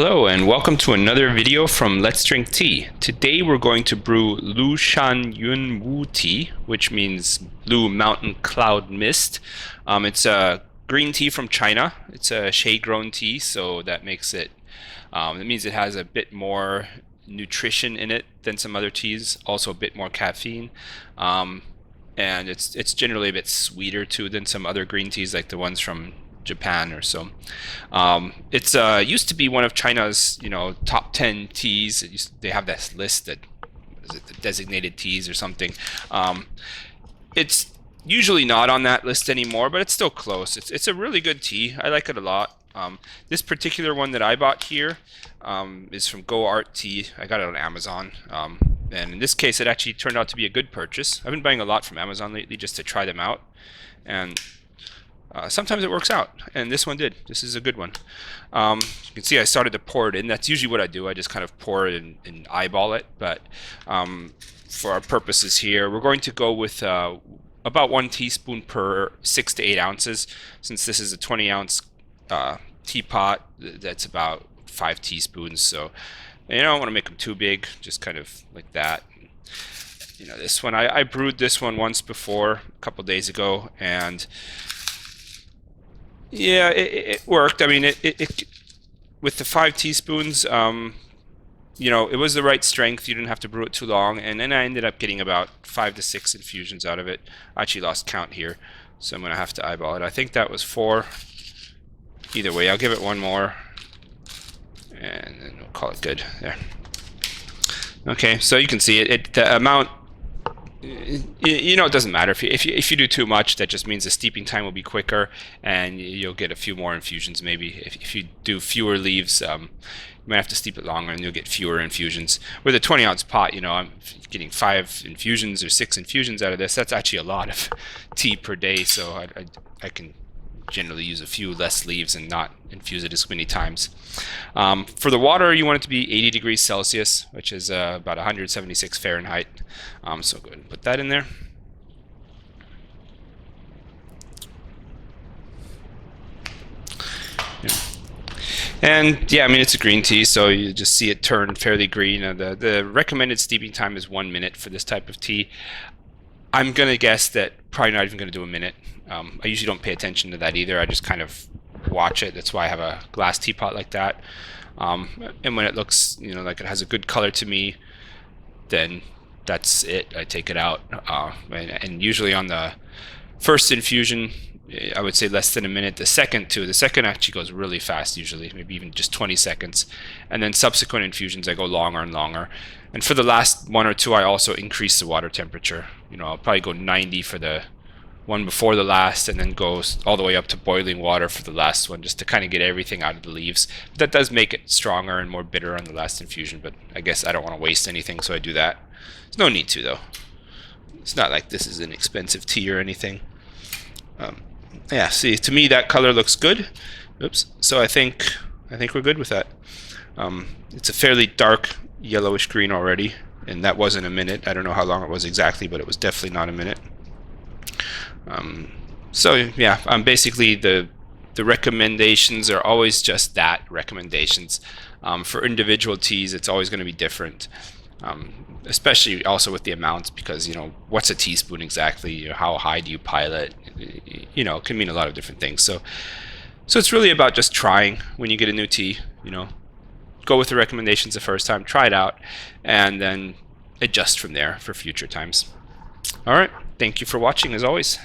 Hello and welcome to another video from Let's Drink Tea. Today we're going to brew Lu Shan Yun Wu tea, which means Blue Mountain Cloud Mist. It's a green tea from China. It's a shade-grown tea, so that makes it, that means it has a bit more nutrition in it than some other teas, also a bit more caffeine. And it's generally a bit sweeter too than some other green teas like the ones from Japan or so. It's used to be one of China's, top 10 teas. They have this list that is it the designated teas or something. It's usually not on that list anymore, but it's still close. It's a really good tea. I like it a lot. This particular one that I bought here is from Go Art Tea. I got it on Amazon. And in this case, it actually turned out to be a good purchase. I've been buying a lot from Amazon lately just to try them out. And sometimes it works out, and this one did. This is a good one. You can see I started to pour it in. That's usually what I do. I just kind of pour it and eyeball it. But for our purposes here, we're going to go with about 1 teaspoon per 6 to 8 ounces. Since this is a 20-ounce teapot, that's about 5 teaspoons. So I don't want to make them too big, just kind of like that. This one, I brewed this one once before, a couple days ago, and yeah, it worked. I mean, it with the 5 teaspoons, it was the right strength. You didn't have to brew it too long, and then I ended up getting about 5 to 6 infusions out of it. I actually lost count here, so I'm gonna have to eyeball it. I think that was 4. Either way, I'll give it one more, and then we'll call it good. There. Okay, so you can see it. The amount. It doesn't matter if you do too much. That just means the steeping time will be quicker, and you'll get a few more infusions. Maybe if you do fewer leaves, you might have to steep it longer, and you'll get fewer infusions. With a 20-ounce pot, I'm getting 5 infusions or 6 infusions out of this. That's actually a lot of tea per day. So I can generally use a few less leaves and not infuse it as many times. For the water, you want it to be 80 degrees Celsius, which is about 176 Fahrenheit. So go ahead and put that in there. Yeah. And yeah, I mean, it's a green tea, so you just see it turn fairly green. The recommended steeping time is 1 minute for this type of tea. I'm going to guess that probably not even going to do a minute. I usually don't pay attention to that either. I just kind of watch it. That's why I have a glass teapot like that. And when it looks, like it has a good color to me, then that's it. I take it out. And usually on the first infusion, I would say less than a minute. The second actually goes really fast usually, maybe even just 20 seconds. And then subsequent infusions, I go longer and longer. And for the last 1 or 2, I also increase the water temperature. I'll probably go 90 for the one before the last, and then goes all the way up to boiling water for the last one, just to kind of get everything out of the leaves. But that does make it stronger and more bitter on the last infusion, but I guess I don't want to waste anything, so I do that. There's no need to, though. It's not like this is an expensive tea or anything. Yeah, see, to me that color looks good. Oops. So I think we're good with that. It's a fairly dark yellowish green already, and that wasn't a minute. I don't know how long it was exactly, but it was definitely not a minute. So yeah, basically the recommendations are always just that, recommendations. For individual teas, it's always going to be different, especially also with the amounts, because what's a teaspoon exactly? How high do you pile it? It can mean a lot of different things. So it's really about just trying when you get a new tea. Go with the recommendations the first time, try it out, and then adjust from there for future times. All right, thank you for watching as always.